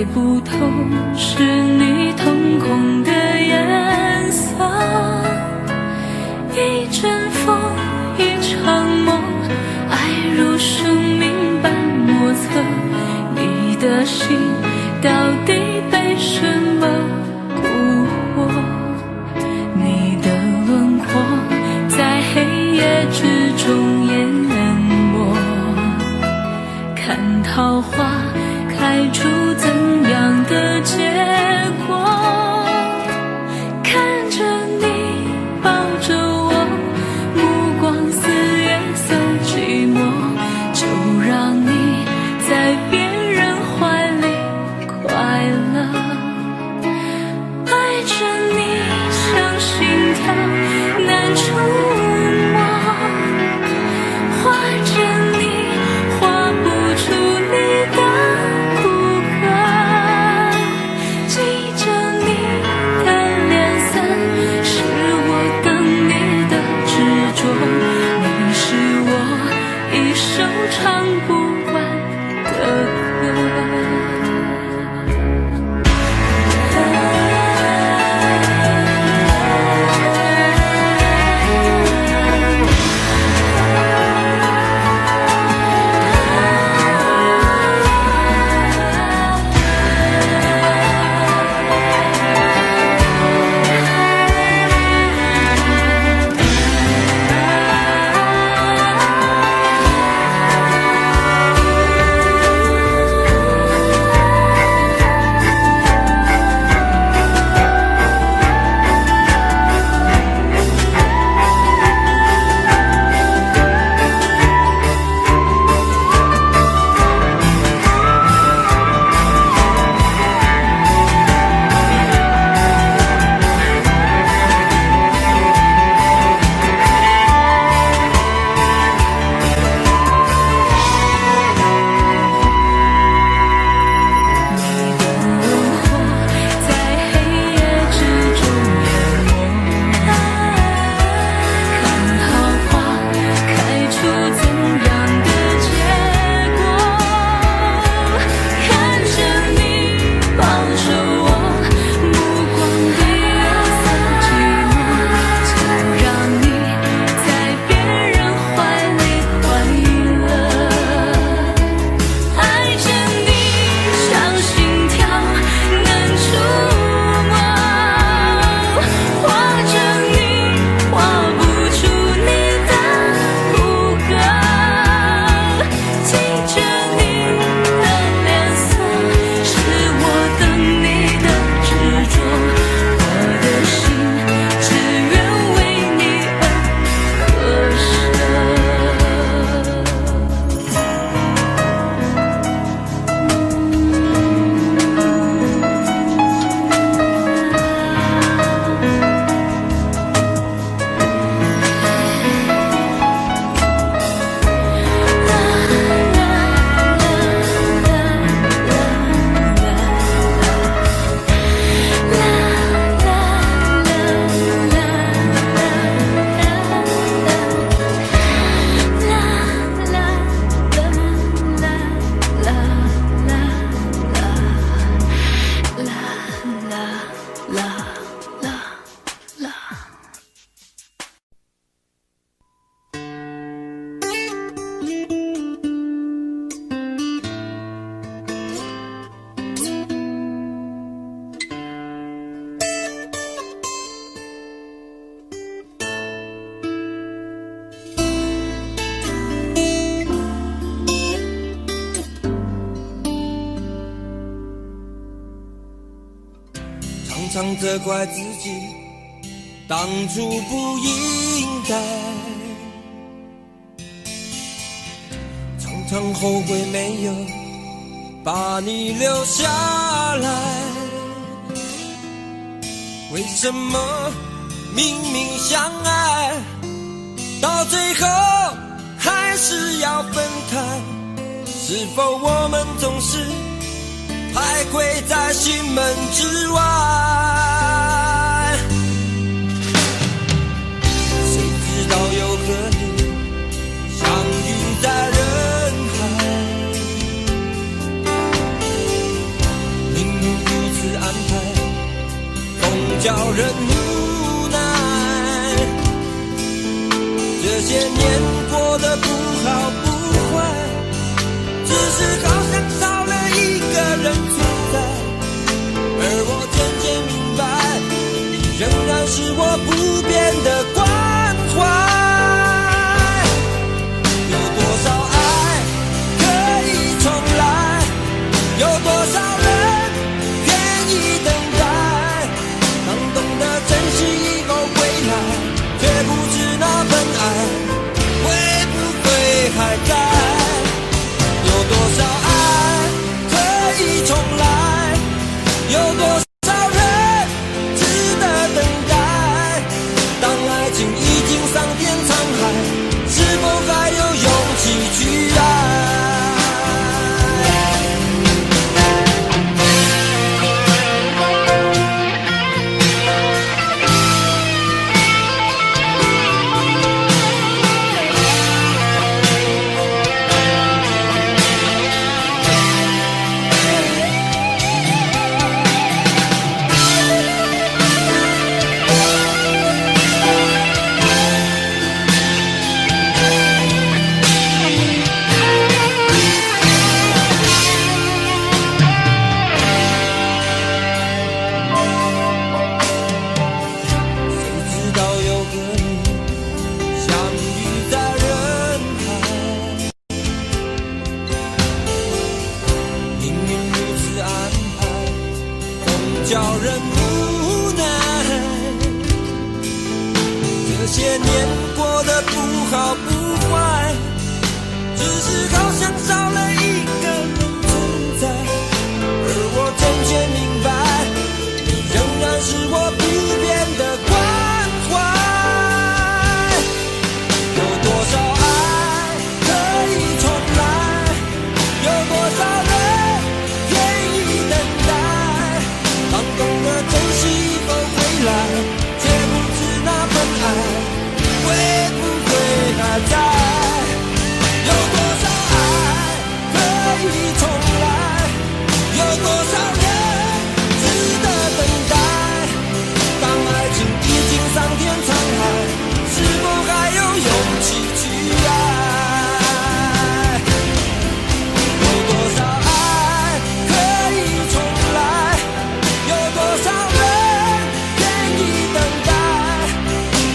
猜不透是你瞳孔的颜色，一阵风，一场梦，爱如生命般莫测。你的心到底被什么蛊惑？你的轮廓在黑夜之中淹没，看桃花开出怎样的结果？看着你抱着我，目光似月色寂寞，就让你在别人怀里快乐。爱着你像心跳难触摸，画着你画不出你的骨骼，记着你的脸色，是我等你的执着。你是我一首唱不完的歌。常常责怪自己当初不应该，常常后悔没有把你留下来。为什么明明相爱，到最后还是要分开？是否我们总是徘徊在心门之外？谁知道又和你相遇在人海，你叫人无奈。这些年过得不好不坏，只是好像少了一个人存在。而我渐渐明白，你仍然是我不变的关怀。有多少爱可以重来？有多少人愿意等待？当懂得珍惜以后回来，却不知那份爱会不会还在？有多少爱可以重来？有多少人值得等待？当爱情已经桑田沧海，是否还有勇气去爱？叫人无奈，这些年过得不好不坏，只是好像少了一个人存在。而我渐渐明白，你仍然是我不变的关怀。有多少爱可以重来？有多少人愿意等待？当懂得珍惜以后回来，却不知那份爱会不会还在？有多少爱可以重来？有多少人值得等待？当爱情已经桑田沧海，是否还有勇气去爱？有多少爱可以重来？有多少人愿意等待？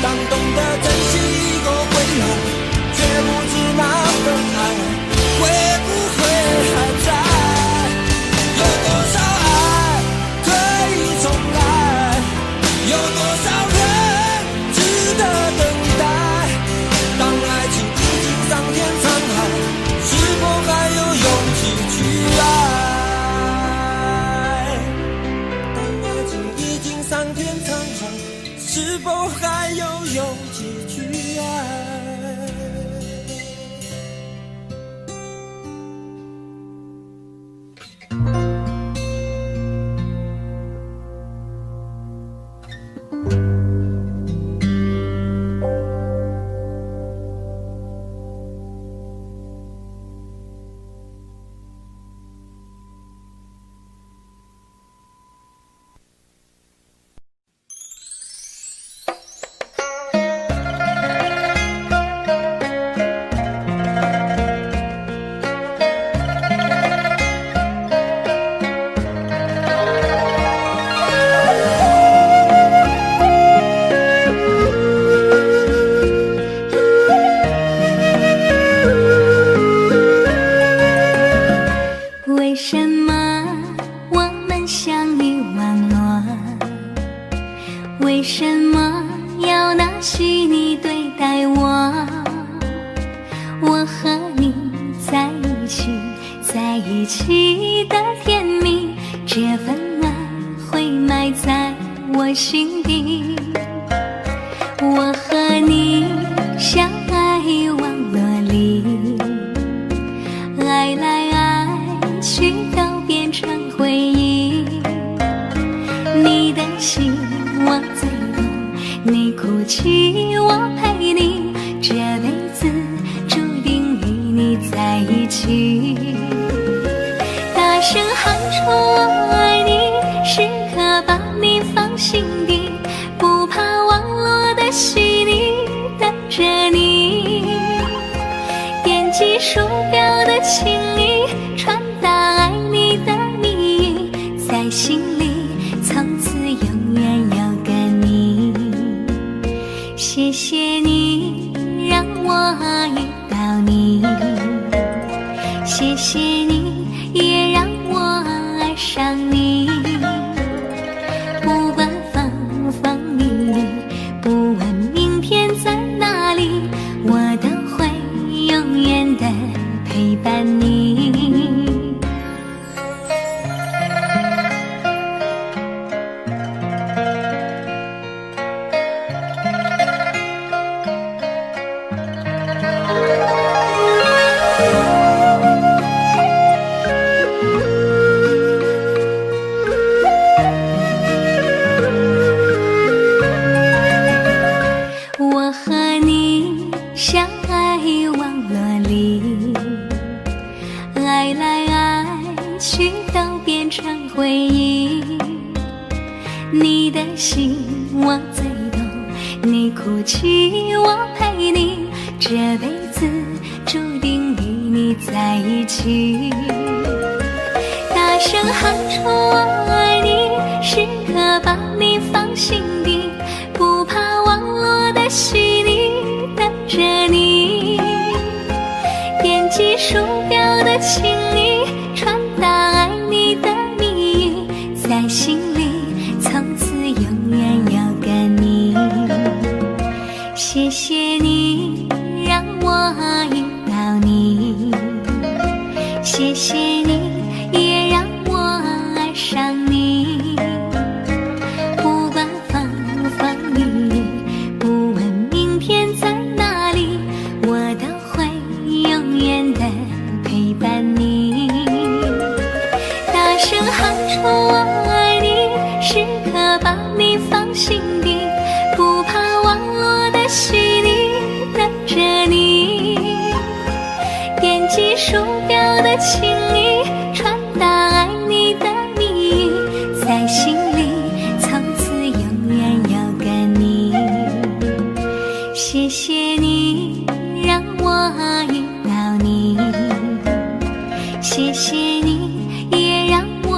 当懂得珍惜以后回来，却不知那份爱会不会还在？有多少爱可以重来？有多少人值得等待？当爱情已经桑田沧海，是否还有勇气去爱？当爱情已经桑田沧海，是否还有勇气去爱？为什么我们相遇网络？为什么要拿细腻对待我？我和你在一起的甜蜜，这份爱会埋在我心底。我和你相爱网络里，爱来爱去都变成回忆。你的心我最懂，你哭泣我陪你，这辈子注定与你在一起。大声喊出我爱你，时刻把你放心底。着你，点击鼠标的请你传达爱你的密语，在心里从此永远有个你。谢谢你让我遇到你，谢谢你也让我爱上你。不管风风雨雨，不问明天在哪里，我都会永远的陪伴你。我和你相爱网络里，爱来爱去都变成回忆。你的心我最懂，你哭泣我陪你，这辈子注定与你在一起。大声喊出我爱你，时刻把你放心底，不怕网络的洗礼，等着你。点击鼠标的请你传达爱你的密语，在心里从此永远有个你。谢谢你让我遇到你，谢谢你也让我爱上你。不管风风雨雨，不问明天在哪里，我都会永远的陪伴你。大声喊出我爱你，时刻把你放心底，不怕网络的洗礼，等着你。点击鼠标的请你传达爱你的密语，在心里从此永远有个你。谢谢你让我遇到你，谢谢你也让我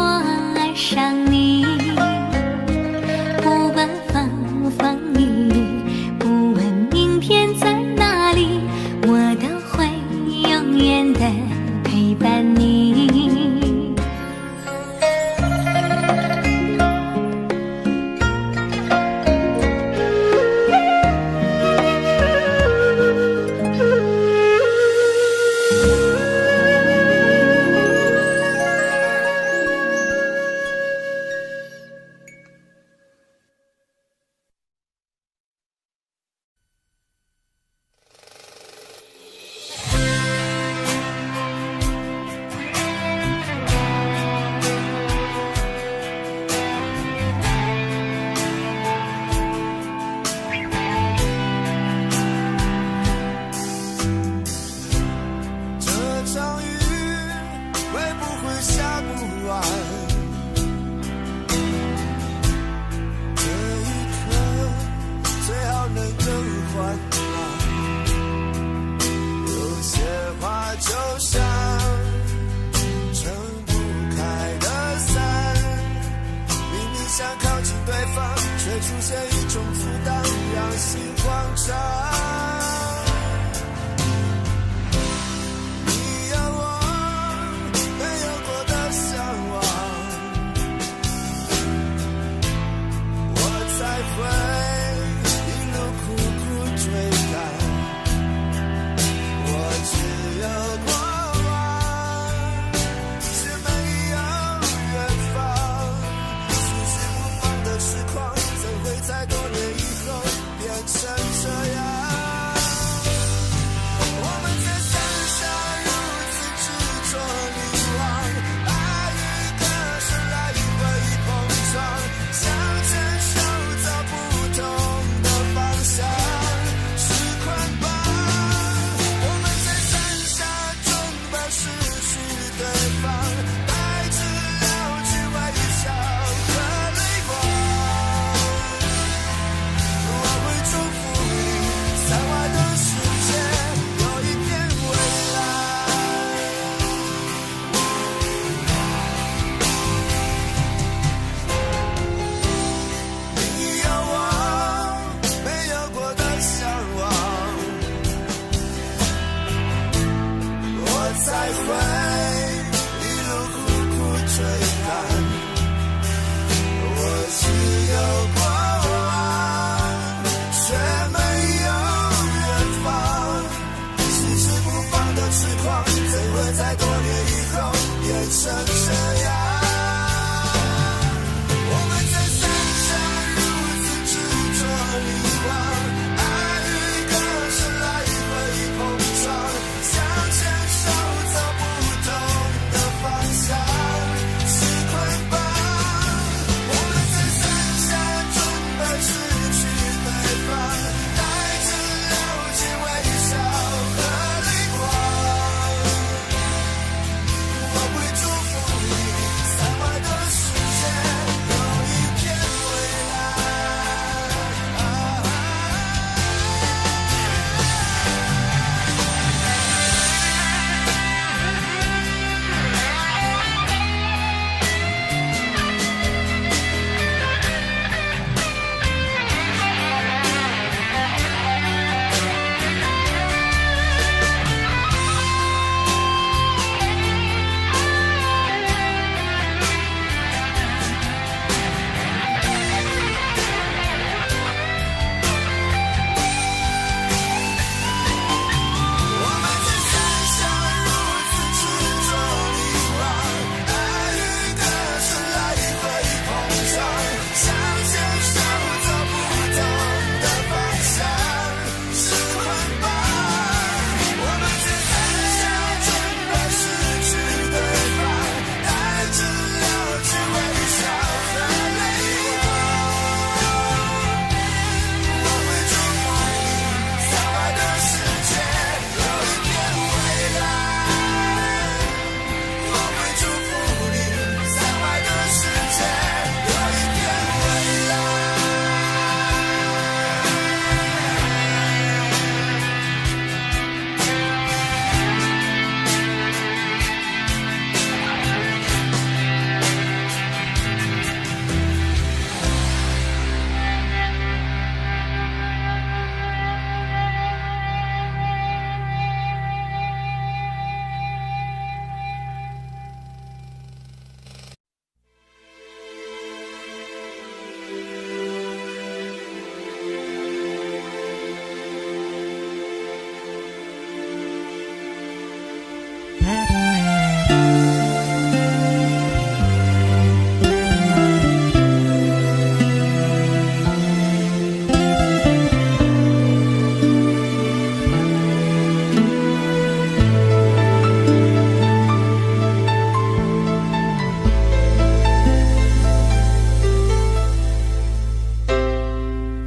爱上你。不管风风雨雨，不问明天在哪里，我都会永远的陪伴你。这场雨会不会下不完？这一刻最好能更缓慢。有些话就像撑不开的伞，明明想靠近对方，却出现一种阻挡，让心慌张。在多年以后变成这样。回，一路苦苦追赶。我只有过往，却没有远方。迟迟不放的痴狂，怎会在多年以后变成这样？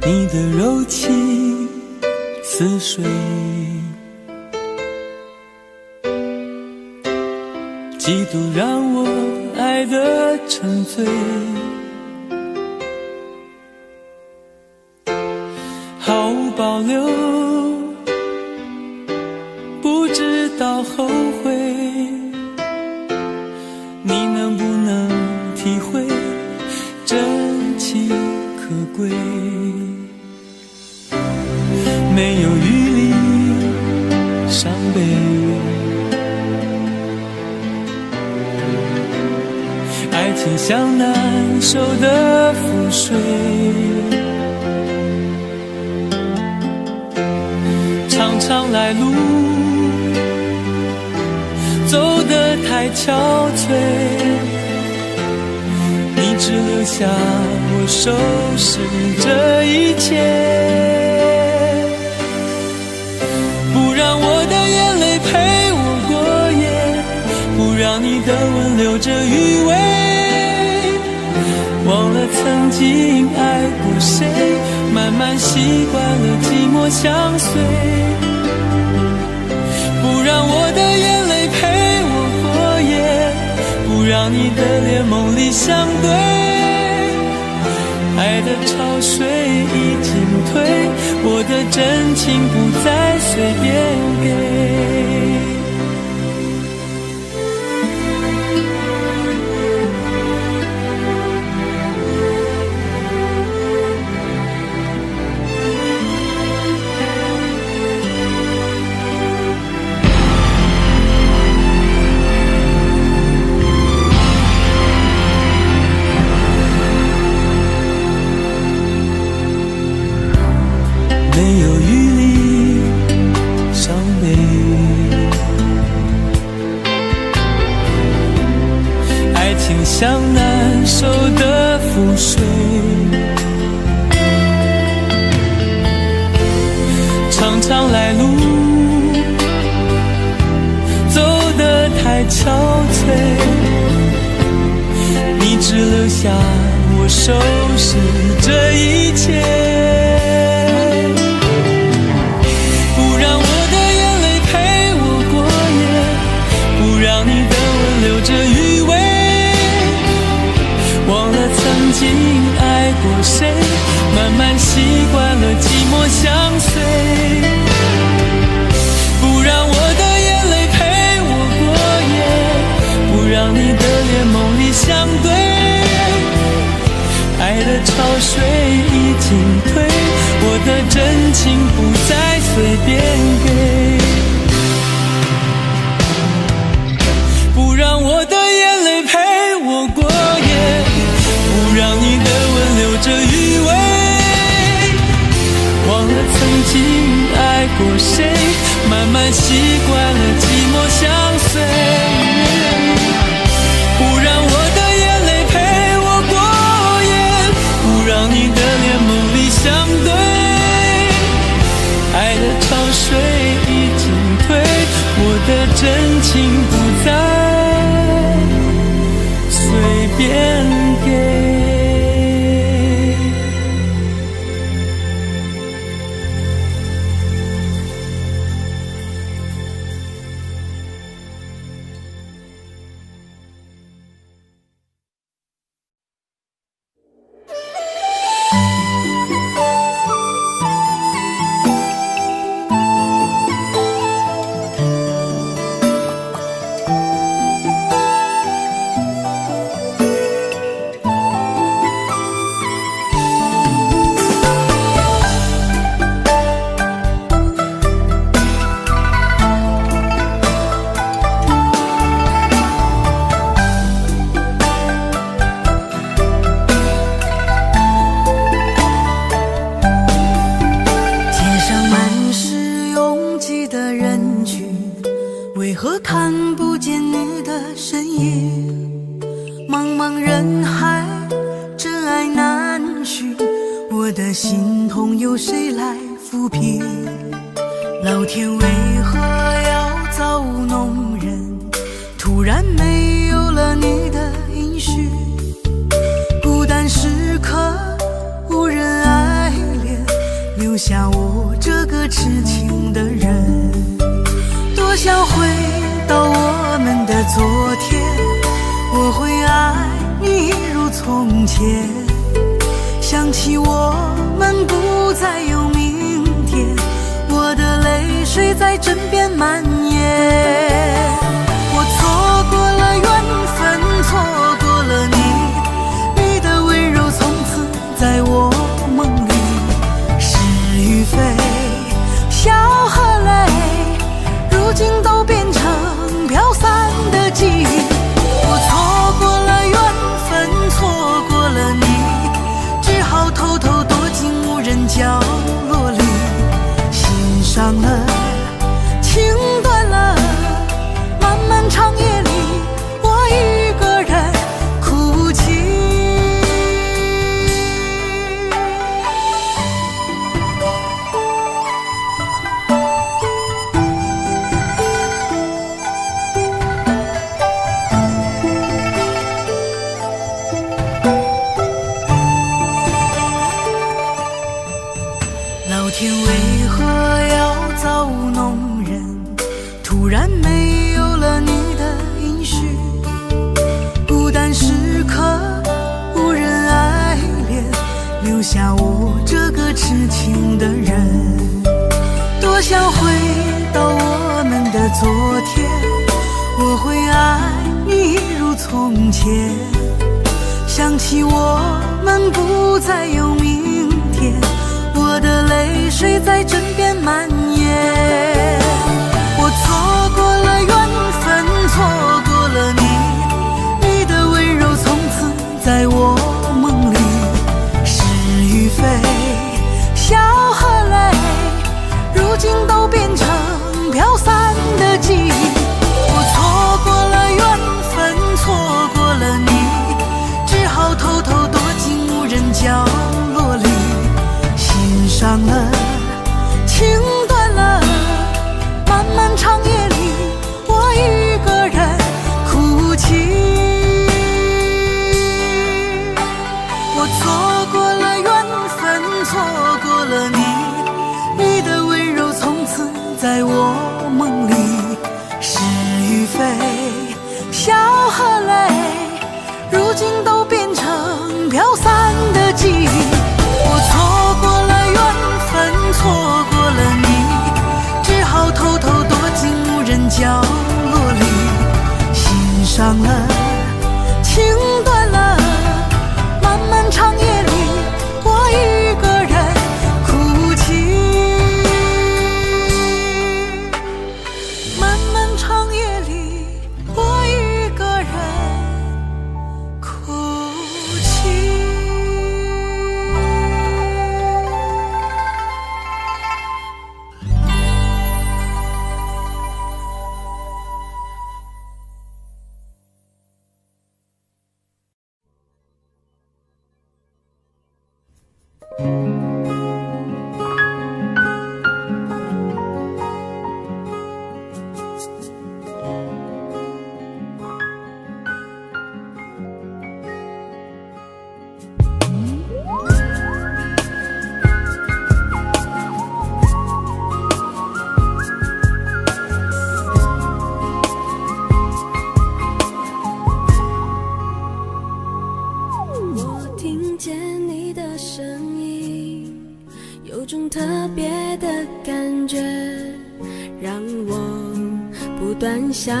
你的柔情似水，几度让我爱得沉醉，毫无保留，不知道后悔。你能不能体会真情可贵？没有余力伤悲，爱情像难收的覆水，长长来路走得太憔悴，你只留下我收拾这一切。让你的吻留着余味，忘了曾经爱过谁，慢慢习惯了寂寞相随。不让我的眼泪陪我过夜，不让你的脸梦里相对。爱的潮水已经退，我的真情不再随便给。像难收的覆水，常常来路走得太憔悴，你只留下我收拾这一切，不让我的眼泪陪我过夜，不让你的吻留着余味，忘了曾经爱过谁，慢慢习惯了寂寞相随，不让我的眼泪陪我过夜，不让你的脸梦里相对，爱的潮水已经退，我的真情不再随便给，不让我的眼泪陪我过夜，不让你的吻留着余味，忘了曾经爱过谁，慢慢习惯了寂寞相随，不让我的眼泪陪我过夜，不让你的脸梦里相对，爱的潮水已经退，我的真情不再随便给。为何看不见你的身影？茫茫人海，真爱难寻，我的心痛由谁来抚平？老天为何要造物弄人？突然没有了你的音讯，孤单时刻无人爱怜，留下我这个痴情的人。多想回到我们的昨天，我会爱你如从前。想起我们不再有明天，我的泪水在枕边蔓延。我错过了缘分，错过了你，你的温柔从此在我梦里。是与非，笑和泪，如今都变成飘散的记忆。我错过了缘分，错过了你，只好偷偷躲进无人角落里。心伤了，情断了，漫漫长夜里，我一个人哭泣。老天为何要造物弄人？突然没有了你的音讯，孤单时刻无人爱怜，留下我这个痴情的人。多想回到我们的昨天，我会爱你如从前。想起我们不再有明天，我的泪水在枕边蔓延。我错过了缘分，错过了你，你的温柔从此在我梦里。是与非，笑和泪，如今都变成飘散的记忆。我错过了缘分，错过了你，笑和泪，如今都变成飘散的记忆。我错过了缘分，错过了你，只好偷偷躲进无人角落里，心伤了，情断了，漫漫长夜里，我一个人哭泣。漫漫长夜里，我一个人哭泣。我听见你的声音，有种特别的感觉，让我不断想，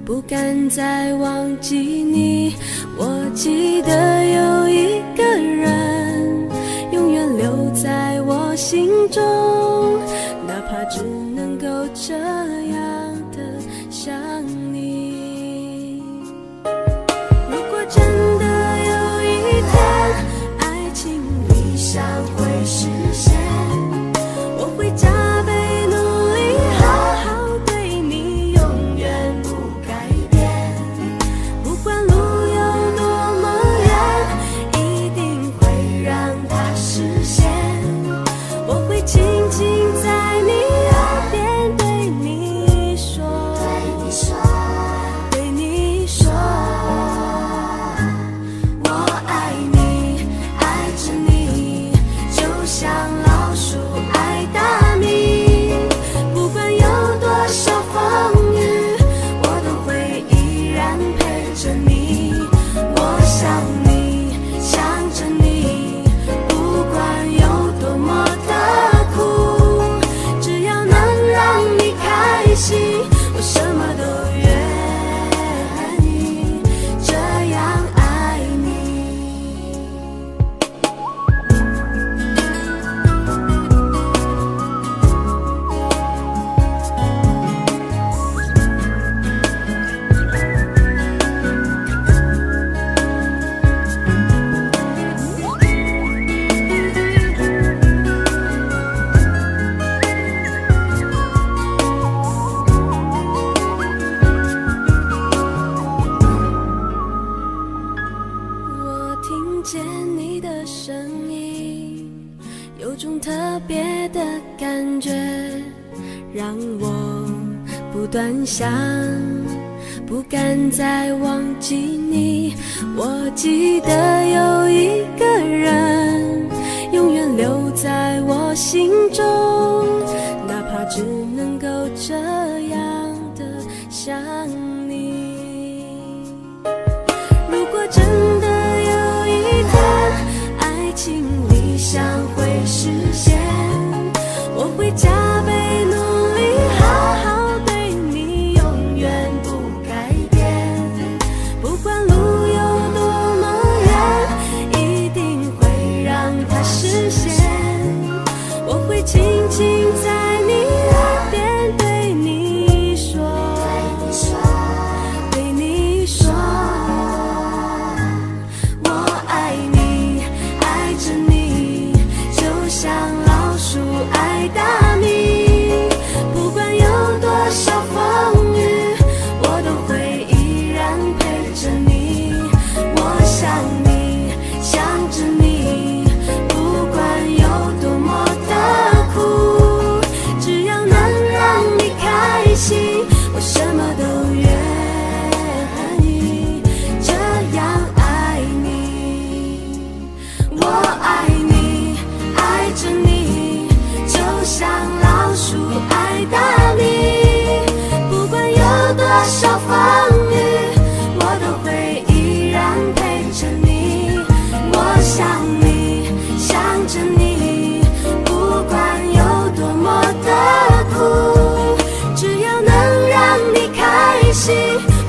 不敢再忘记你。我记得有一个人，永远留在我心中，哪怕只能够这样的想你。如果真的有一天，爱情理想会实现，我会加倍努力，好好对你，永远不改变。不管路有多么远，一定会让它实现。我会轻轻在你耳边对你说，对你说，我爱你，爱着你，就像老鼠爱大米。不管有多少风雨，我都会依然陪着你。我想你，想着你，不管有多么的苦，只要能让你开心，我什么都愿意，这样爱你。我听见你的声音，有种特别的感觉，让我不断想，不敢再忘记你。我记得有一个人，永远留在我心中，哪怕只能够这样的想你。如果真的有一天，爱情理想会实现，我会加倍努力，好好对你，永远不改变。不管路有多么远，一定会让它实现。我会轻轻在你耳边对你说，对你说，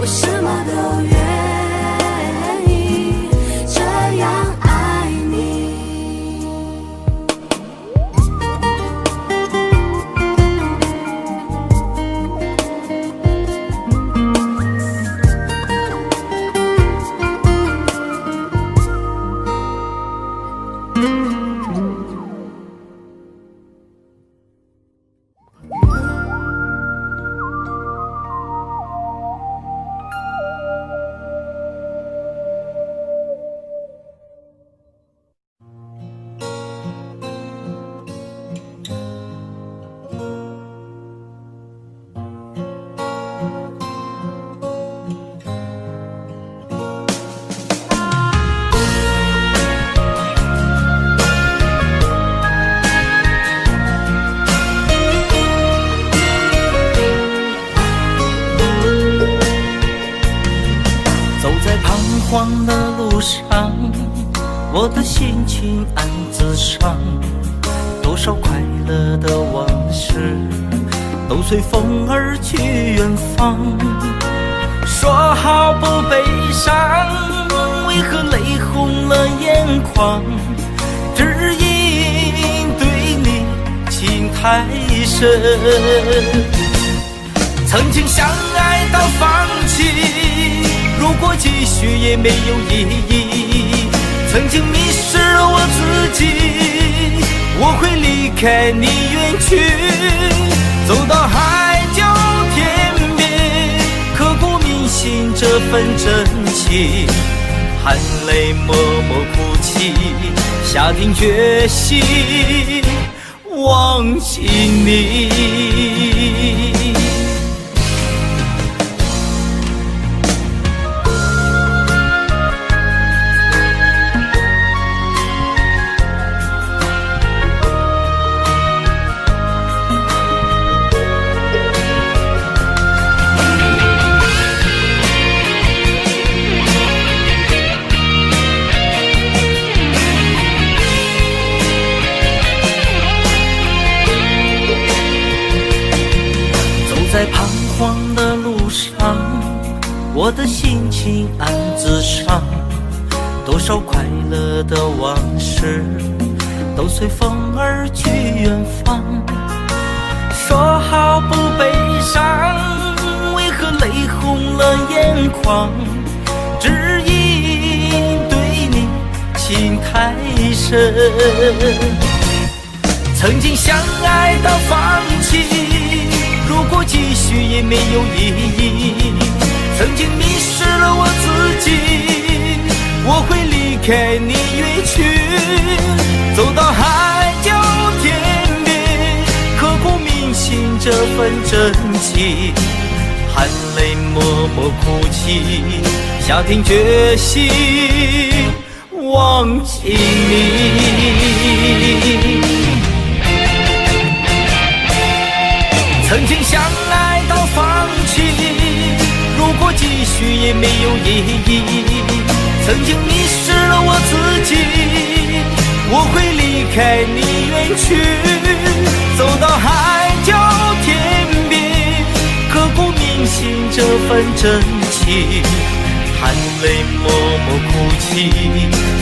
什么都愿意这样爱你。慌的路上，我的心情暗自伤，多少快乐的往事都随风而去远方。说好不悲伤，为何泪红了眼眶？只因对你情太深，曾经相爱到放弃，如果继续也没有意义。曾经迷失了我自己，我会离开你远去，走到海角天边，刻骨铭心这份真情，含泪默默哭泣，下定决心忘记你。在彷徨的路上，我的心情暗自伤，多少快乐的往事都随风而去远方。说好不悲伤，为何泪红了眼眶？只因对你情太深，曾经相爱到放弃，如果继续也没有意义。曾经迷失了我自己，我会离开你远去，走到海角天边，刻骨铭心这份真情，含泪默默哭泣，下定决心忘记你。曾经相爱到放弃，如果继续也没有意义。曾经迷失了我自己，我会离开你远去，走到海角天边，刻骨铭心这份真情，含泪默默哭泣，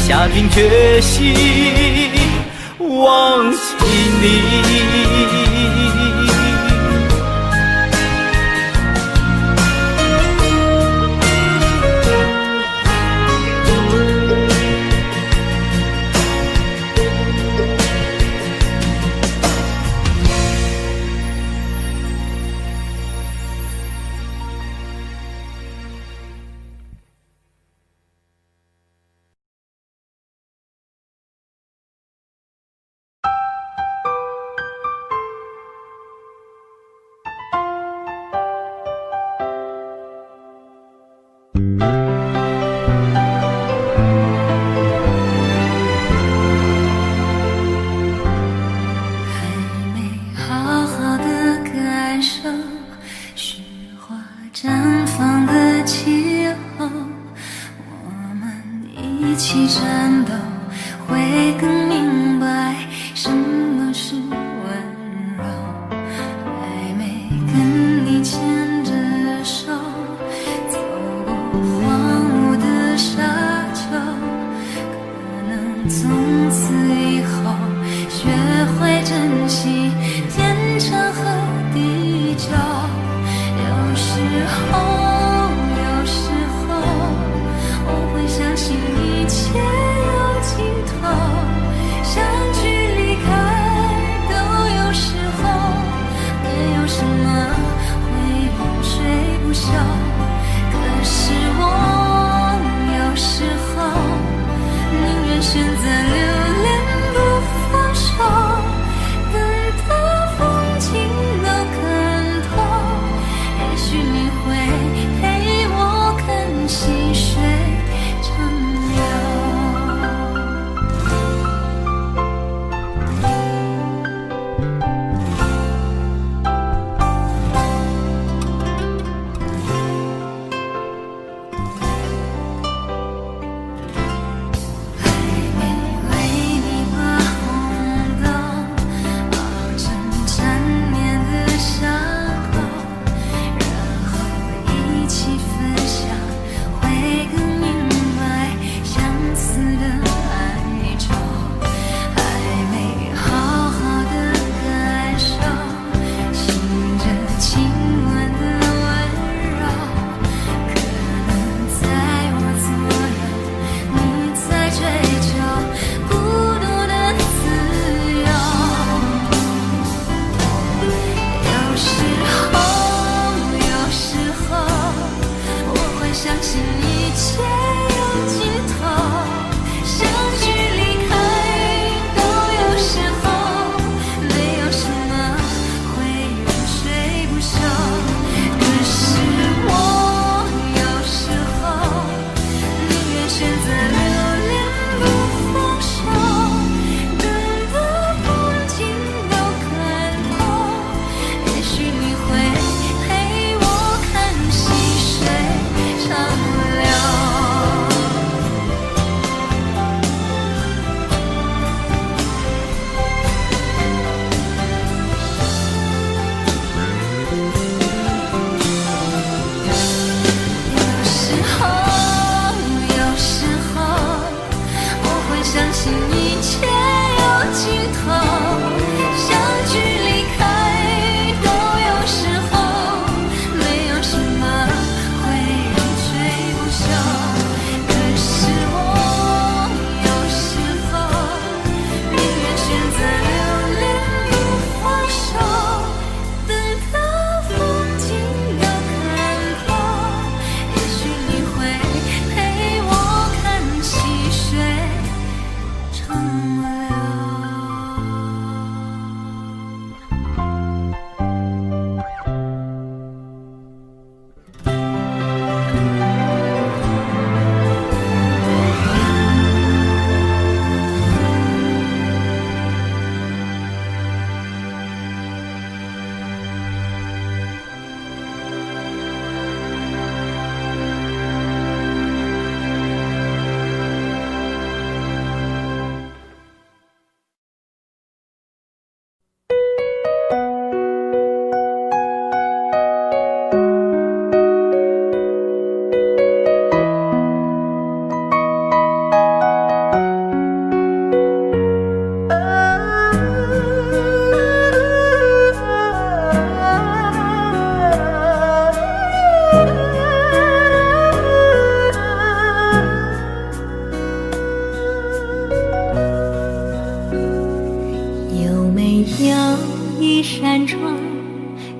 下定决心忘记你。荒芜的沙丘，可能从此以后学会珍惜天长和地久。有时候我会相信一切有尽头，相聚离开都有时候，没有什么会永垂不朽。可是我有时候宁愿选择留恋不放手，等到风景都看透，也许你会陪我看细水长流。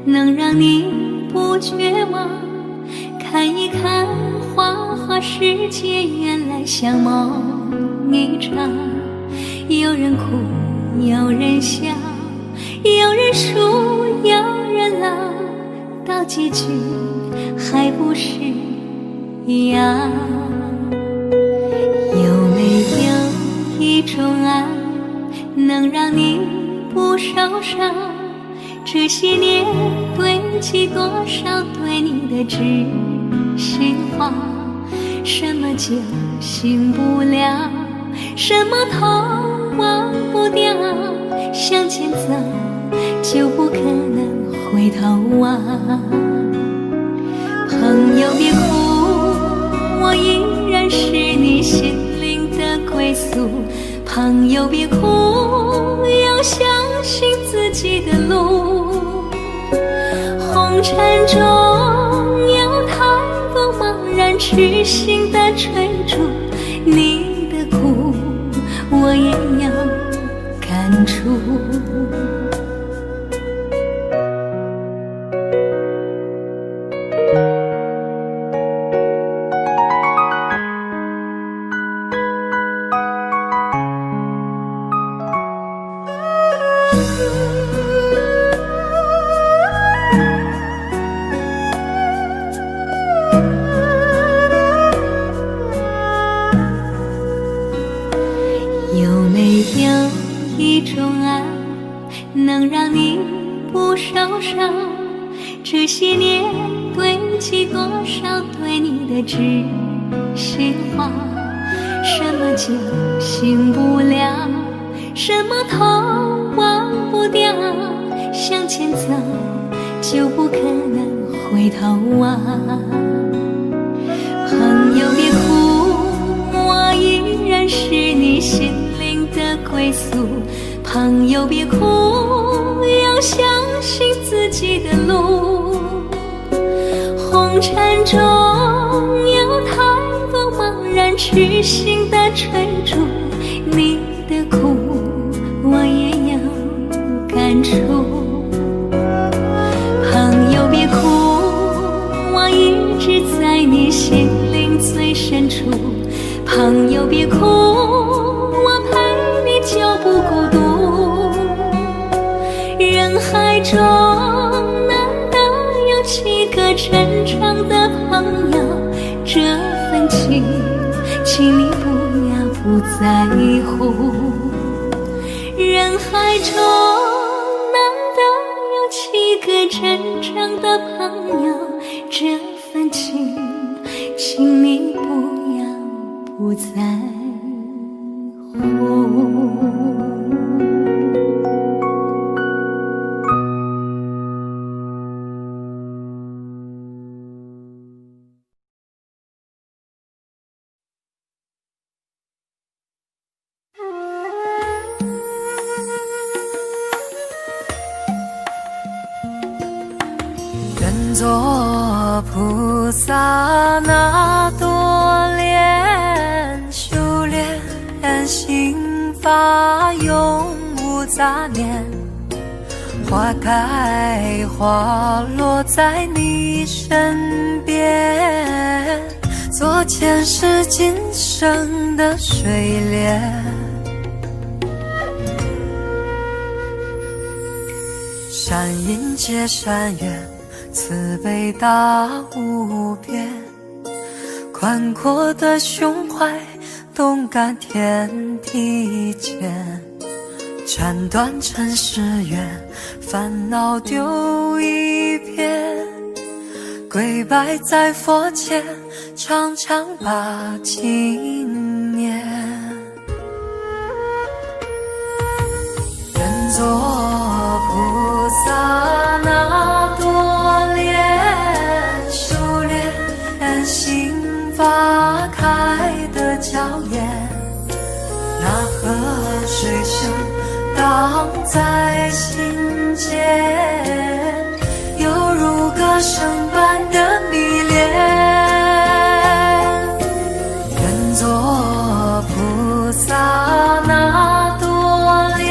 能让你不绝望，看一看花花世界，原来像梦一场。有人哭，有人笑，有人输，有人老，到结局还不是一样。有没有一种爱，能让你不受伤？这些年堆积多少对你的知识话，什么就醒不了，什么痛忘不掉，向前走就不可能回头望。朋友别哭，朋友别哭，要相信自己的路。红尘中有太多茫然痴心的追逐，你的苦我也要感触。有没有一种爱，能让你不受伤？这些年堆积多少对你的知心话？什么酒醒不了，什么痛忘不掉，向前走就不可能回头望。朋友别哭，我依然是你心灵的归宿。朋友别哭，要相信自己的路。红尘中有太多茫然痴心的追逐，你的苦我也要感触。朋友别哭，我一直在你心灵最深处。朋友别哭，我陪你就不孤独。人海中难得有几个真正的朋友，这份情请你不要不在乎。人海中难得有几个真正的朋友，这份情请你不要不在乎。愿做菩萨那多莲，修炼心法永无杂念。花开花落在你身边，做前世今生的水莲。善因结善缘，慈悲大无边，宽阔的胸怀，动感天地间。斩断尘世缘，烦恼丢一片，跪拜在佛前，常常把经念。愿做菩萨那多莲，修炼心法开的娇艳。那河水声荡在心间，犹如歌声般的迷恋。愿做菩萨那多莲，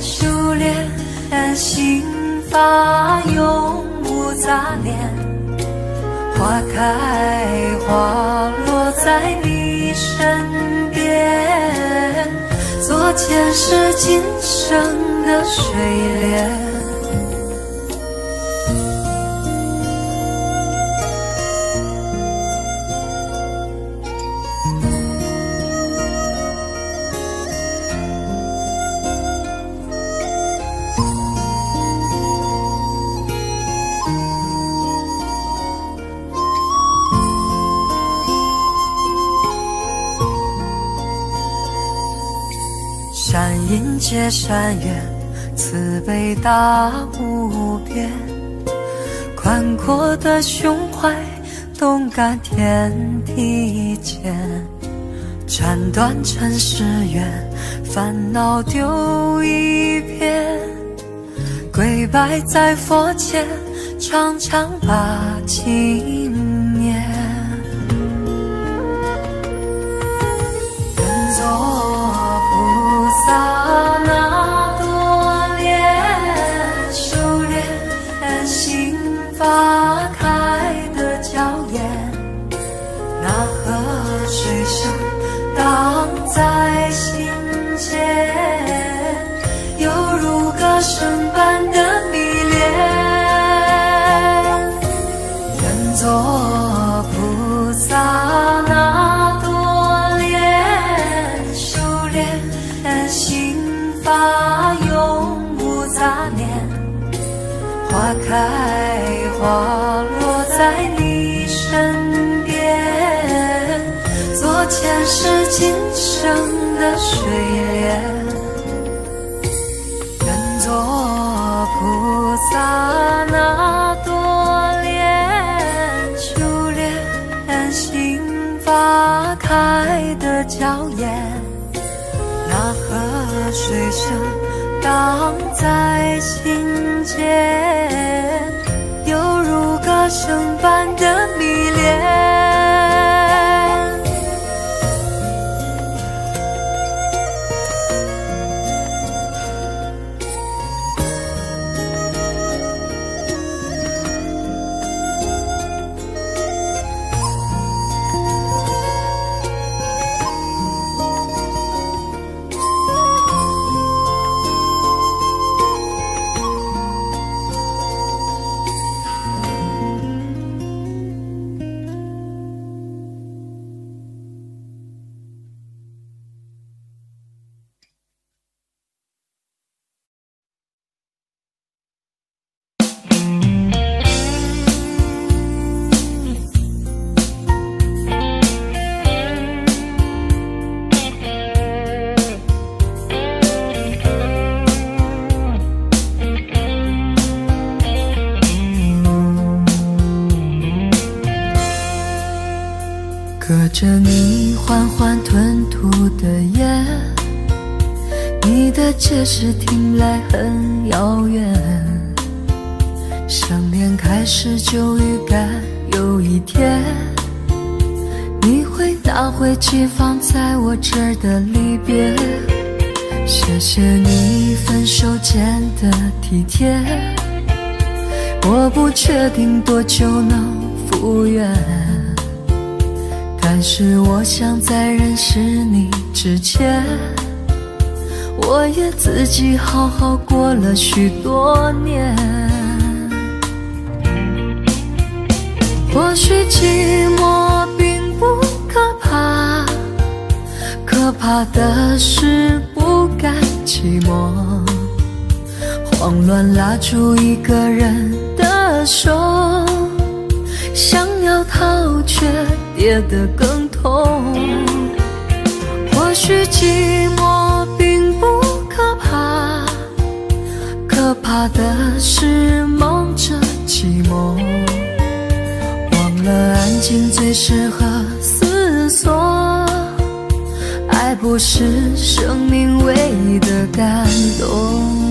修炼心法永无杂念。花开花落在你身边，做前世今生的水莲。善因结善缘，慈悲大无边。宽阔的胸怀，动感天地间。斩断尘世缘，烦恼丢一边，跪拜在佛前，常常把经念。愿做菩萨那多莲，修炼心法开的娇艳，那河水声荡在心间，犹如歌声般的迷恋。愿做菩萨那多莲，修炼心法永无杂念，花开花落在你身边，做前世今生的水莲。愿做菩萨那多莲，修炼心法开的娇艳，那河水声荡在心间，犹如歌声般的迷恋。隔着你缓缓吞吐的烟，你的解释听来很遥远，想念开始就预感有一天你会拿回寄放在我这儿的离别。谢谢你分手前的体贴，我不确定多久能复原，但是我想在认识你之前，我也自己好好过了许多年。或许寂寞并不可怕，可怕的是不甘寂寞，慌乱拉住一个人的手，想要逃却跌得更痛。或许寂寞并不可怕，可怕的是梦着寂寞，忘了安静最适合思索，爱不是生命唯一的感动。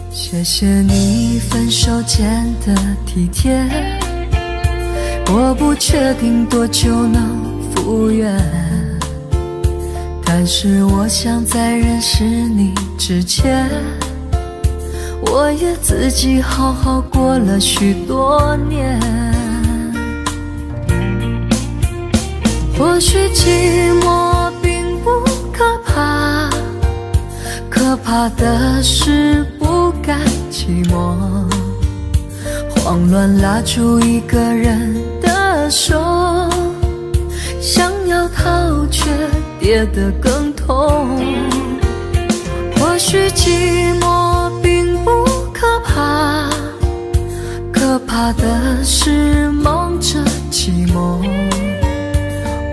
谢谢你分手前的体贴，我不确定多久能复原，但是我想在认识你之前，我也自己好好过了许多年。或许寂寞并不可怕，可怕的是不甘寂寞，慌乱拉住一个人的手，想要逃却跌得更痛。或许寂寞并不可怕，可怕的是梦着寂寞，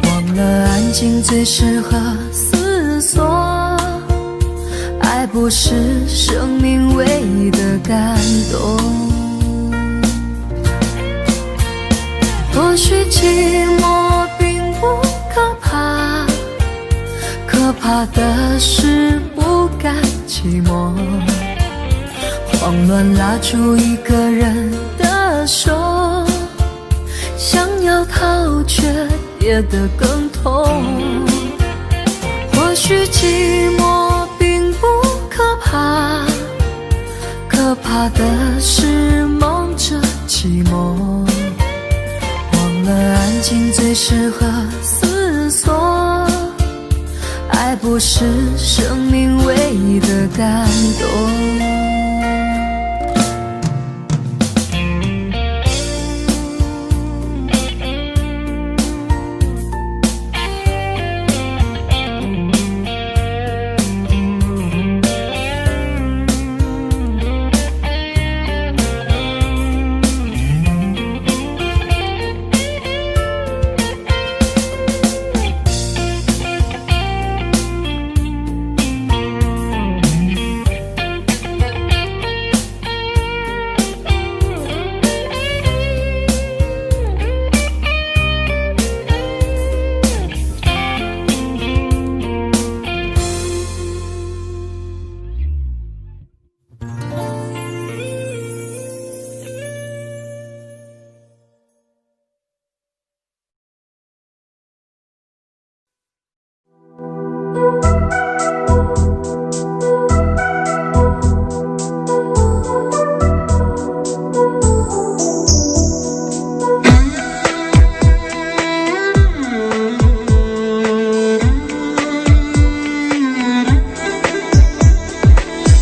忘了安静最适合思索。爱不是生命唯一的感动，或许寂寞并不可怕，可怕的是不甘寂寞，慌乱拉住一个人的手，想要逃却跌得更痛。或许寂寞并不可怕，可怕的是梦着寂寞，忘了安静最适合思索。爱不是生命唯一的感动。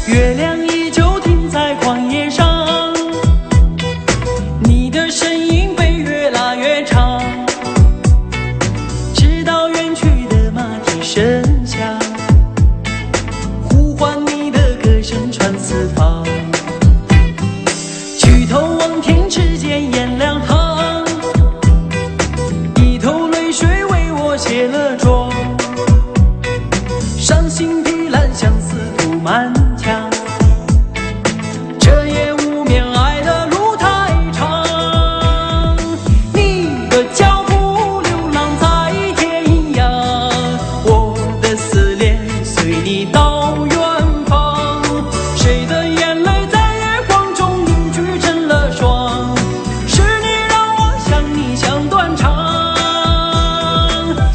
月亮依旧停在旷野上，你的身影被越拉越长，直到远去的马蹄声响，呼唤你的歌声传四方。举头望天，只见颜良堂，一头泪水为我卸了妆，伤心的蓝相思涂满墙，这夜无眠，爱的路太长。你的脚步流浪在天涯，我的思念随你到远方。谁的眼泪在月光中凝聚成了霜？是你让我想你想断肠。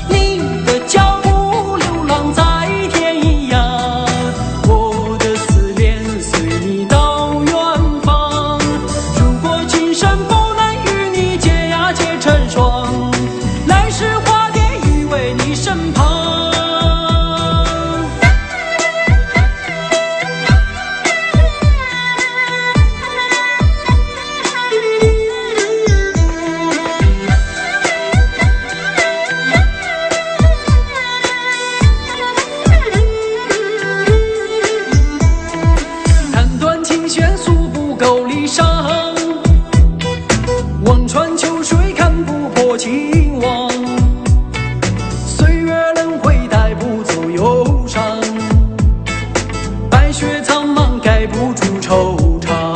你的脚步流浪在天涯，我的思念随你到远方。如果今生不能与你结呀结成双，来世化蝶依偎你身旁。弹断琴弦诉不够离殇，望穿秋水看不破情网。岁月轮回带不走忧伤，白雪苍茫盖不住惆怅。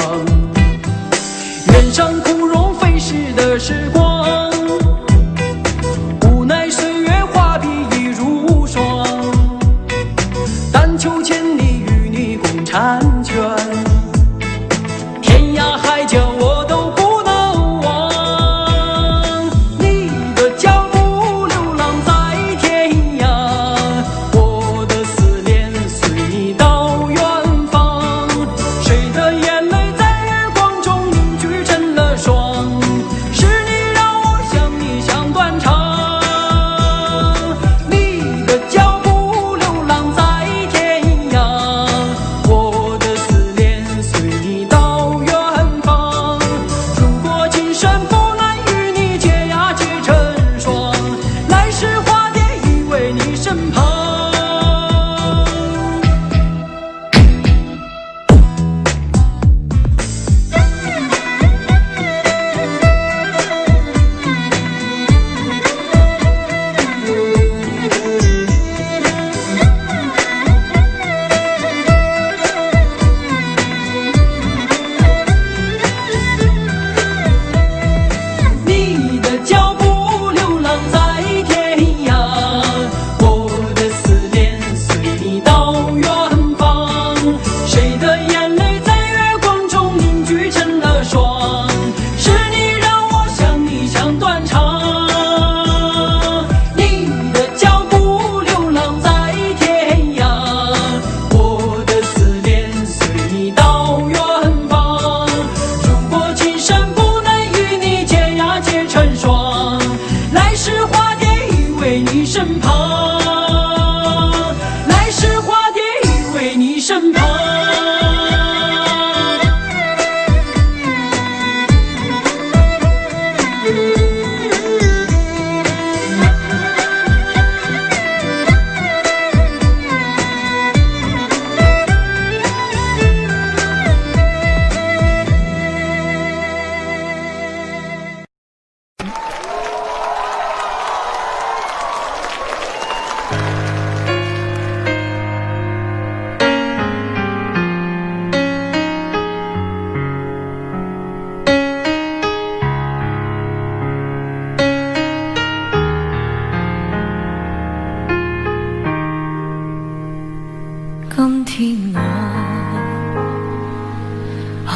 原上枯荣飞逝的时光，无奈岁月画笔已如霜。但求千里与你共婵娟，天涯海角我都不能忘。你的脚步流浪在天涯，我的思念随你到远方。谁的眼泪在月光中凝聚成了霜？是你让我想你想断肠。你的脚步流浪在天涯，我的思念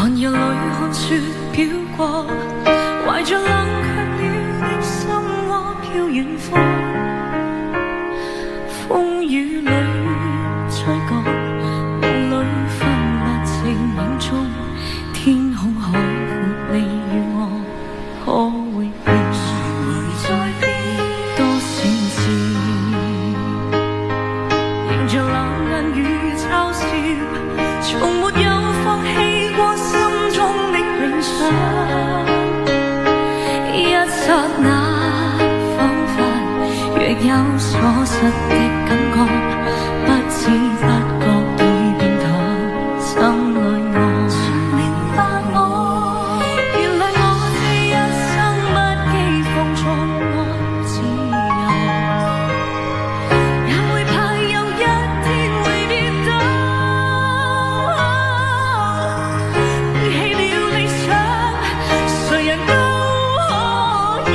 寒夜里看雪飘过，怀着冷却了的心窝飘远方。风雨里吹过，梦里分不清影踪。天空海阔，你与我可会变？谁会在变？多少次，迎着冷眼與嘲笑，從沒有放棄過心中的理想。一剎那，彷彿若有所失的感覺，不知不覺已變淡心裏愛。明白我，原來我這一生不羈放縱愛自由，也會怕有一天會跌倒，背棄了理想，誰人都可以，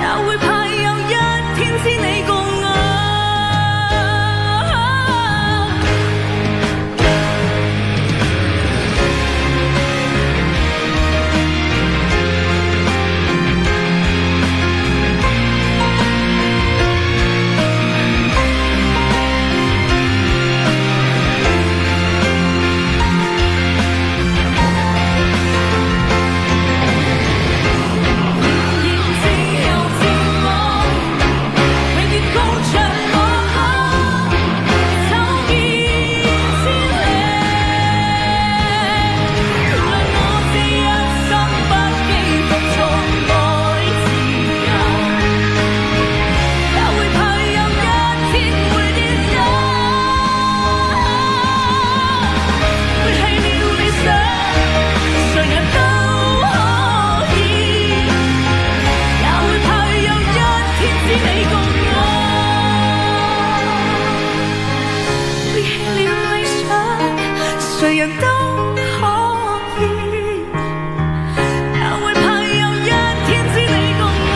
也會怕有一天知你共我。誰人都可以，也會怕有一天知你共我。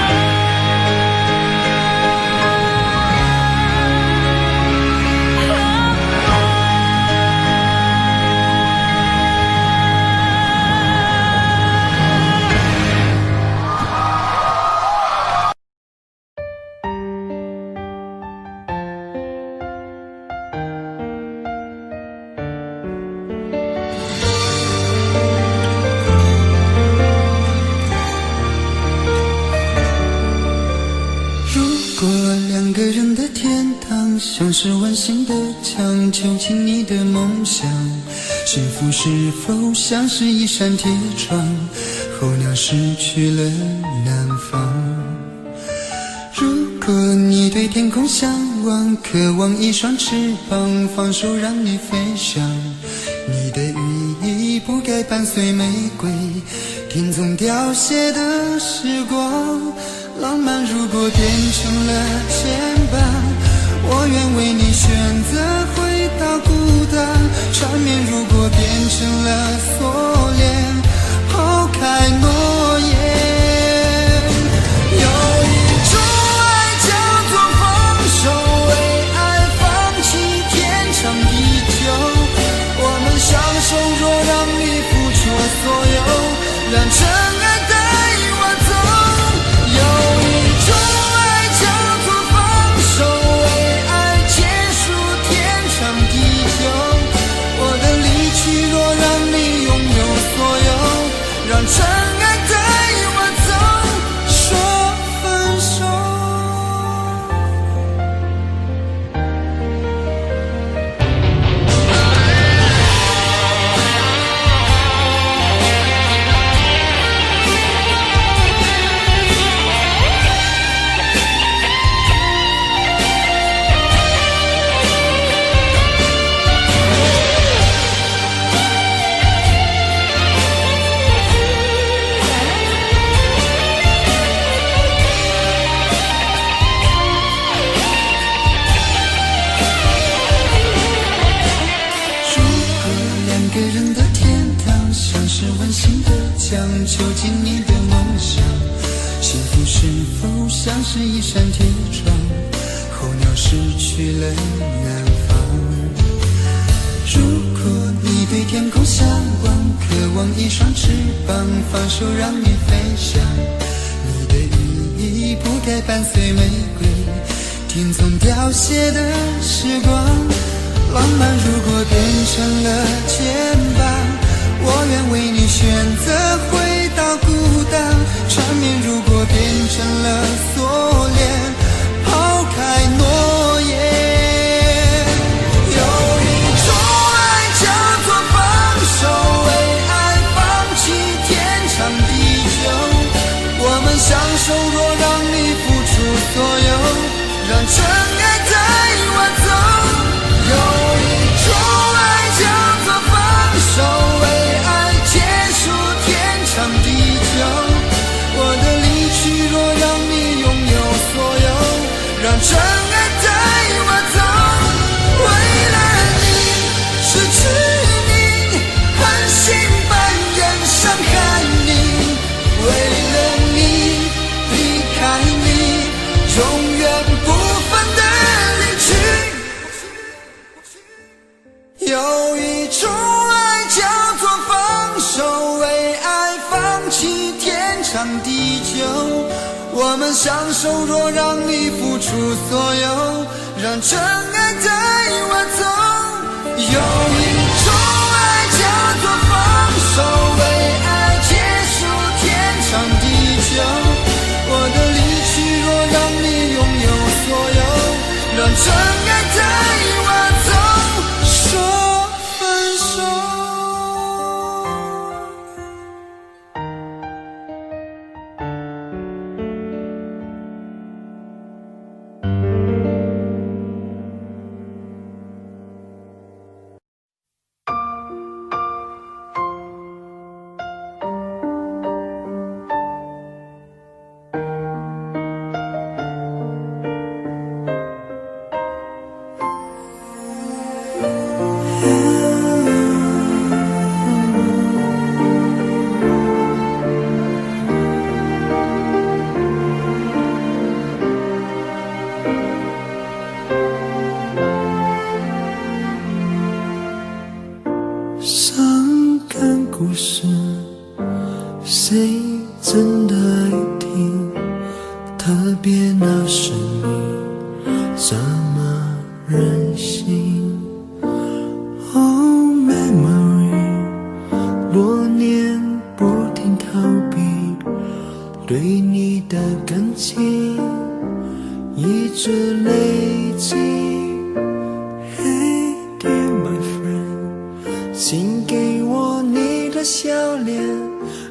如果两个人的天堂像是温馨的墙，囚禁你的梦想，幸福是否像是一扇铁窗，候鸟失去了南方。如果你对天空向往，渴望一双翅膀，放手让你飞翔，你的羽翼不该伴随玫瑰，听从凋谢的时光。浪漫如果变成了牵绊，我愿为你选择回到孤单。缠绵如果变成了锁链，抛开诺言。有一种爱叫做放手，为爱放弃天长地久。我们相守，若让你付出所有，让真爱带我走。有一种爱叫做放手，为爱结束天长地久。我的离去若让你拥有所有，让真爱带我走，说分手。囚禁你的梦想，幸福是否像是一扇铁窗，候鸟失去了南方。如果你对天空向往，渴望一双翅膀，放手让你飞翔。你的羽翼不该伴随玫瑰，听从凋谢的时光。浪漫如果变成了肩膀，我愿为你选择回到孤岛。缠绵如果变成了锁链，抛开诺言。享受若让你付出所有，让真爱带我走。有一种爱叫做放手，为爱结束天长地久。我的离去若让你拥有所有，让真爱带我走。为了你失去你，狠心扮演伤害你，为了爱你，永远不分的离去。有一种爱叫做放手，为爱放弃天长地久。我们相守，若让你付出所有，让真爱带我走。有一种爱叫做放手，为爱结束天长地久。我的离去若让你拥有所有，让真爱带我走，说分手。伤感故事，谁真的爱听？特别那是你这么任性。Oh memory， 多年不停逃避，对你的感情一直累积。Hey dear my friend， 请给我你的笑脸，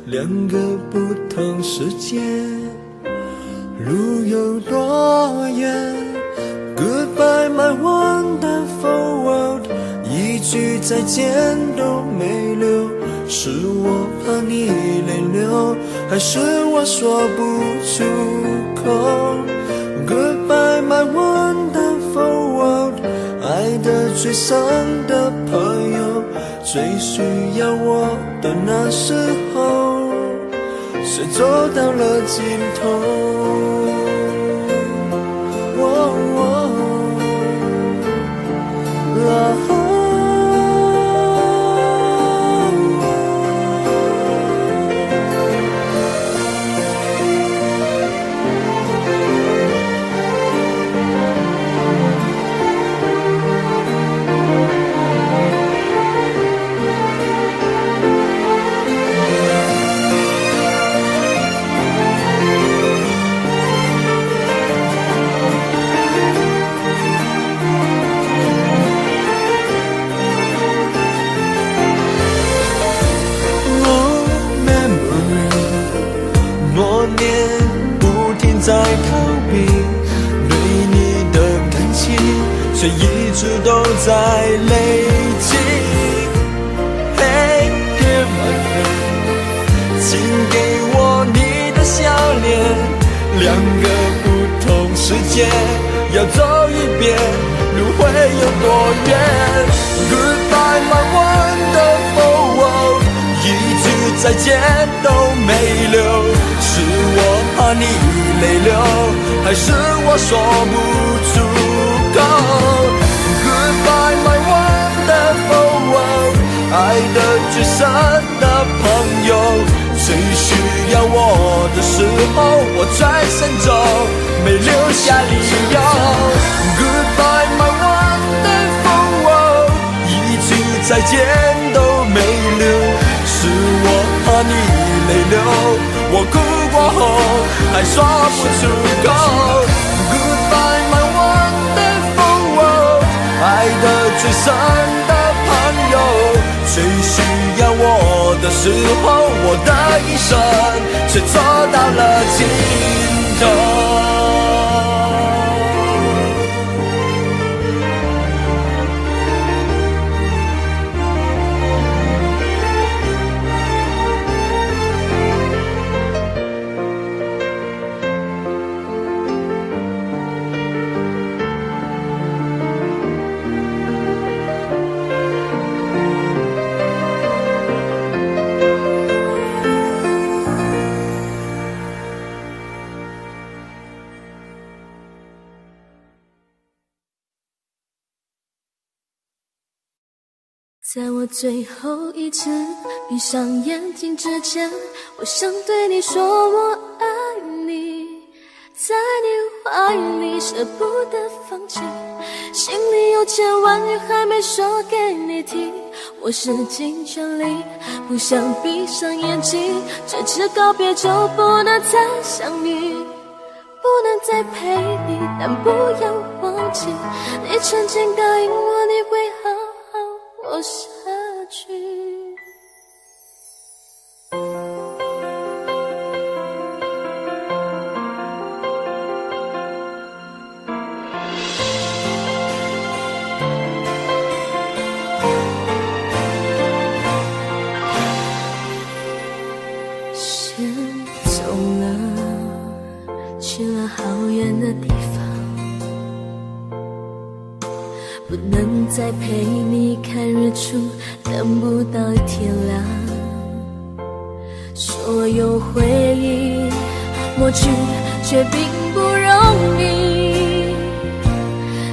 两个不同世界，路有多远 ？Goodbye my wonderful world， 一句再见都没留，是我怕你泪流，还是我说不出口 ？Goodbye my wonderful world， 爱得最深的朋友，最需要我的那时候，谁走到了尽头？在逃避对你的感情，却一直都在累积。Hey dear my friend， 请给我你的笑脸，两个不同世界，要走一遍，路会有多远 ？Goodbye my wonderful world， 一句再见都没留，是我怕你泪流，还是我说不出口 ？Goodbye my wonderful world，爱的最深的朋友。最需要我的时候，我转身走，没留下理由。Goodbye my wonderful world， 一句再见都没留，是我和你泪流，我哭过后还说不出口。Goodbye my wonderful world， 爱的最深的朋友。最需要我的时候，我的一生却走到了尽头。在我最后一次闭上眼睛之前，我想对你说我爱你，在你怀里舍不得放弃，心里有千万语还没说给你听，我使尽全力不想闭上眼睛，这次告别就不能再相遇，不能再陪你，但不要忘记你曾经答应我你会好好活下去。先走了，去了好远的地方，不能再陪你看日出，等不到天亮。所有回忆抹去，却并不容易。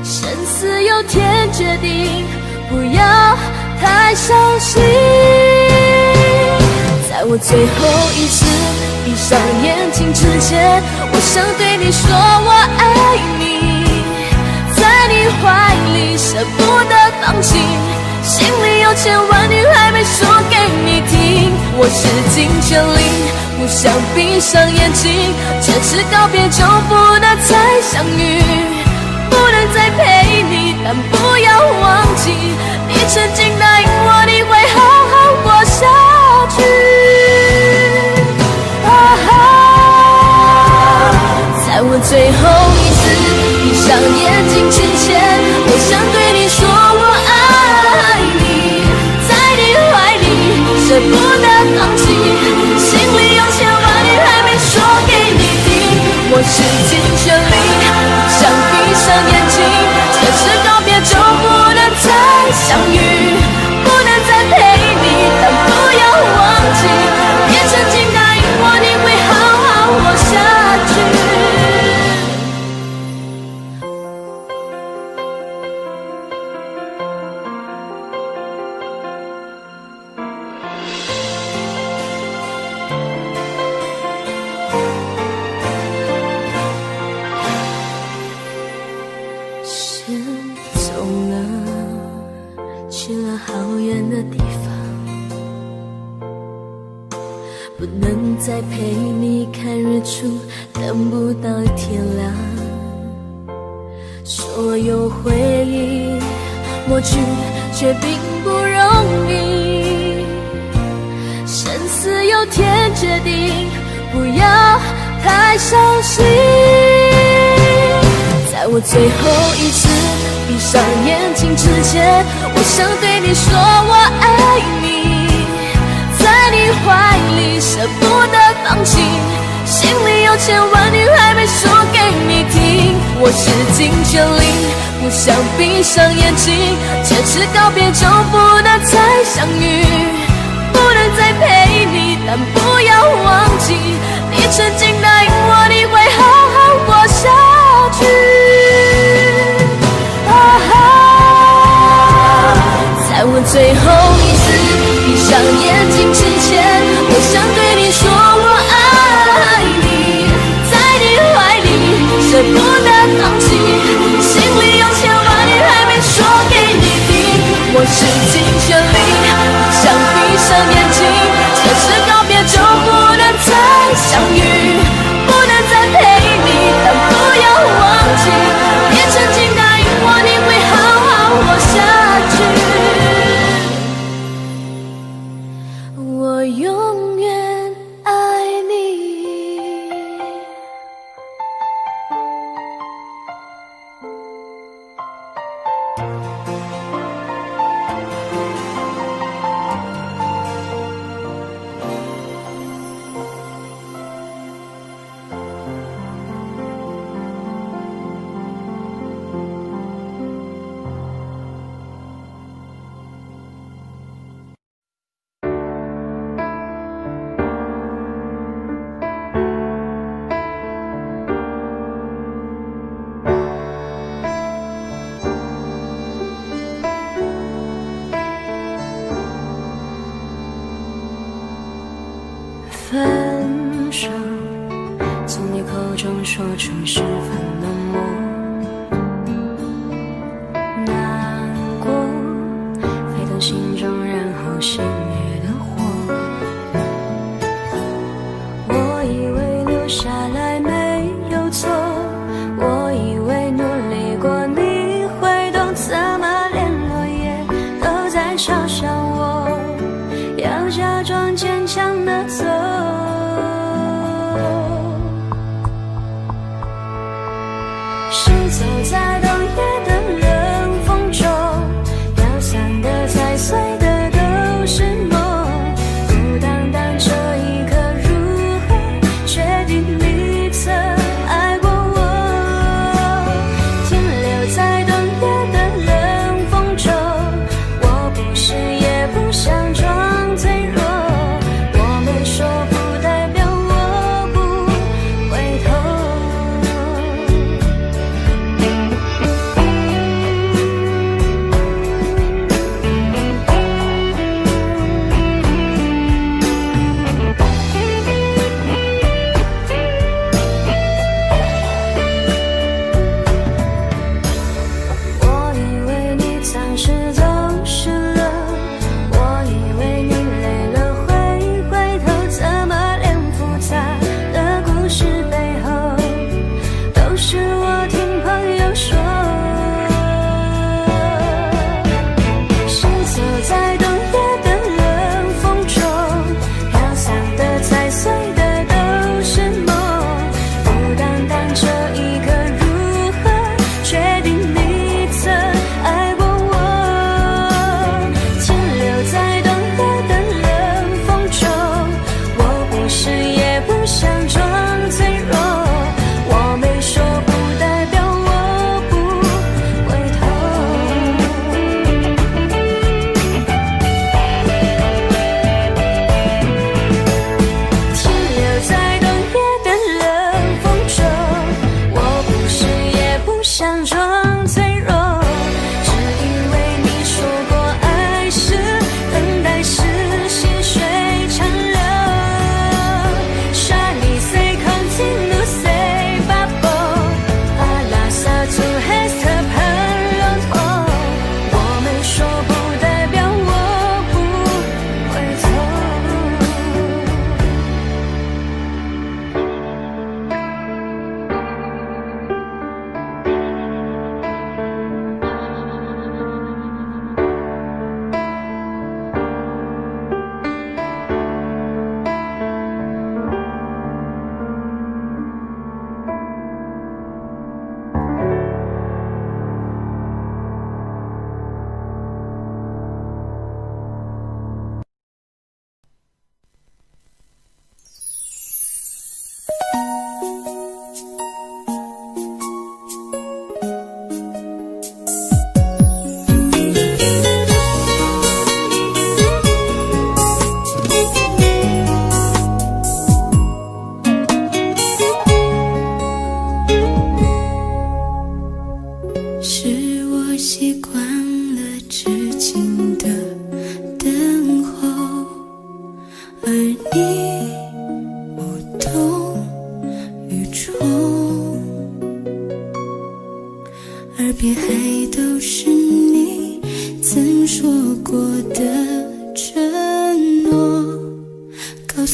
生死有天决定，不要太伤心。在我最后一次闭上眼睛之前，我想对你说我爱你，在你怀里舍不得放弃，心里有千万语还没说给你听，我使尽全力不想闭上眼睛，这次告别就不能再相遇，不能再陪你，但不要忘记你曾经答应我你会好好活下去。在我最后一次闭上眼睛之前，我想对你说我爱你，在你怀里舍不得放弃，心里有千万语还没说给你听，我使尽全力不想闭上眼睛，这次告别就不能再相遇，不能再陪你，但不要忘记你曾经答应我你会好好活下去。先走了，去了好远的地方，不能再陪你看日出，等不到天亮。所有回忆抹去，却并不容易。生死有天决定，不要太伤心。在我最后一次闭上眼睛之前，我想对你说我爱你，在你怀里舍不得放弃，心里有千万语还没说给你听，我使尽全力不想闭上眼睛，这次告别就不能再相遇，不能再陪你，但不要忘记你曾经答应我你会好好活下去。在我最后一次想对你说我爱你，在你怀里舍不得放弃，心里有千万语还没说给你听，我使尽全力，想闭上眼睛，这次告别就不能再相遇，不能再陪你，但不要忘记，别曾经答应我你会好好活下去，我永远爱你。分手，从你口中说出十分冷漠，难过，沸腾心中，然后熄灭的火。我以为留下来没有错，我以为努力过你会懂，怎么连落叶都在嘲笑我，要假装坚强的走。是走在冬夜的冷风中，飘散的、踩碎的都是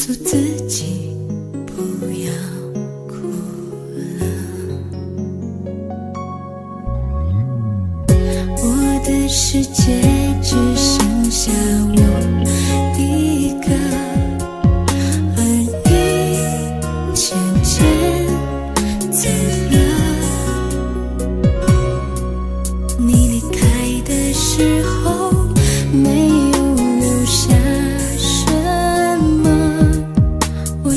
诉自己不要哭了。我的世界只剩下我一个，而你渐渐走了。你离开的时候没有留下什么，我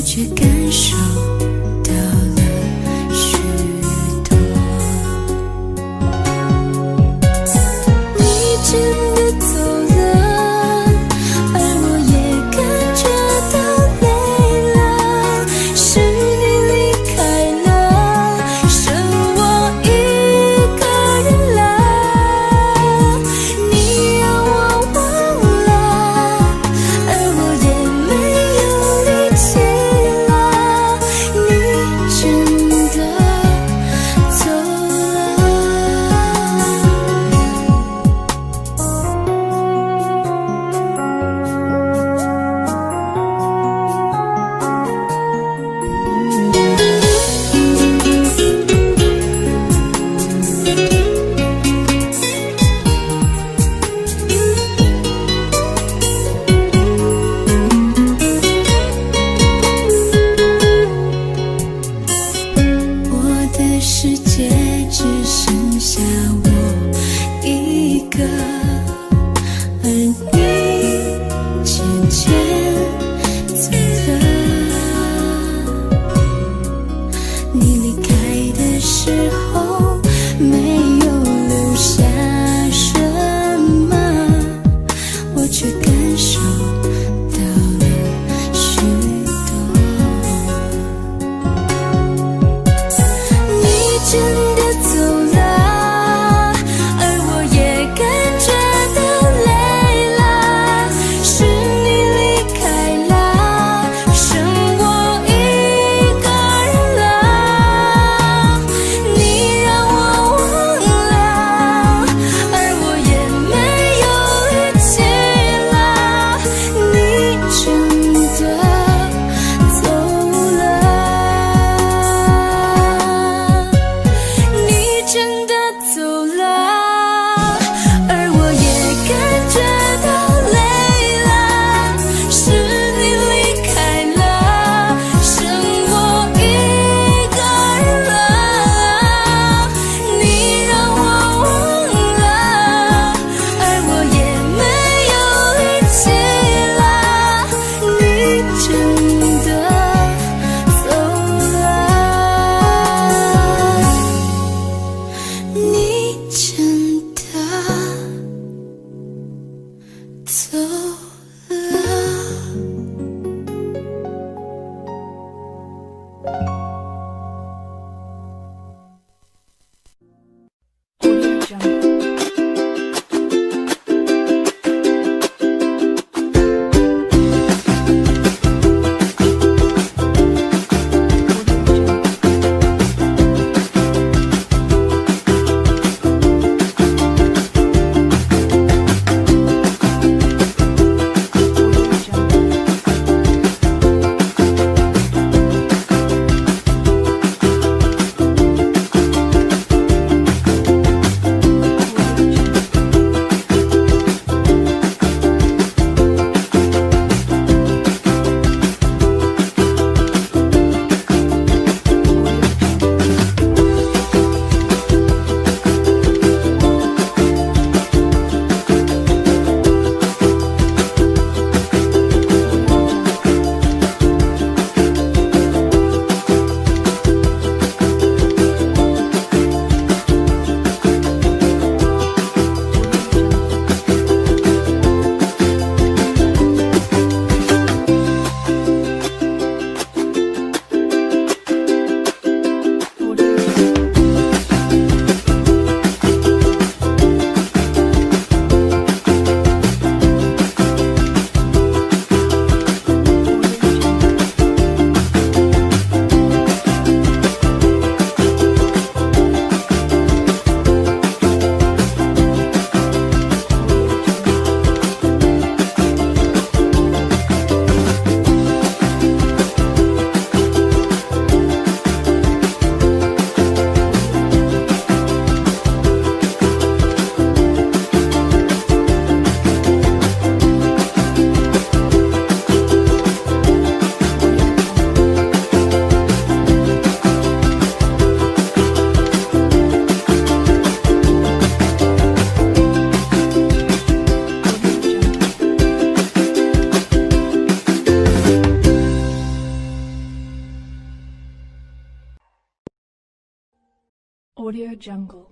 Audio Jungle.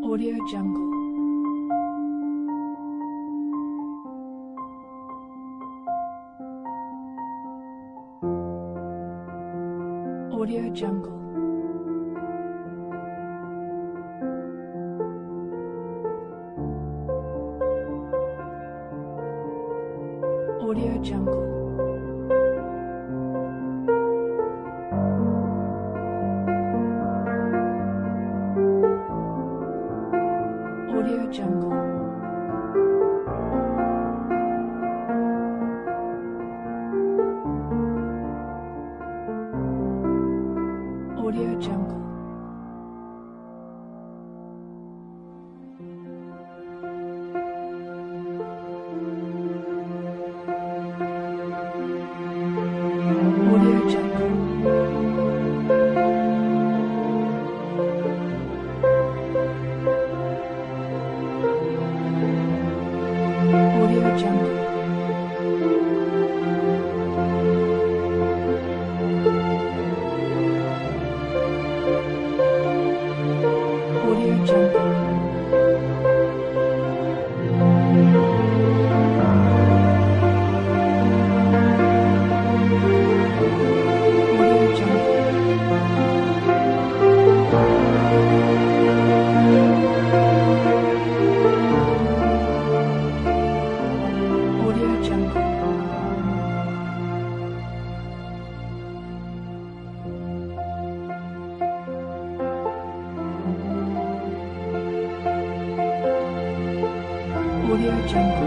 Audio Jungle. Audio Jungle. Audio Jungle. Audio Jungle. Audio Jungle. Audio Jungle. Audio Jungle. Audio Jungle. Audio Jungle. Audio Jungle. Audio Jungle.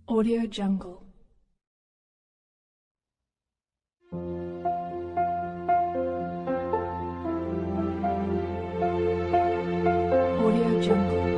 Audio Jungle. Audio Jungle.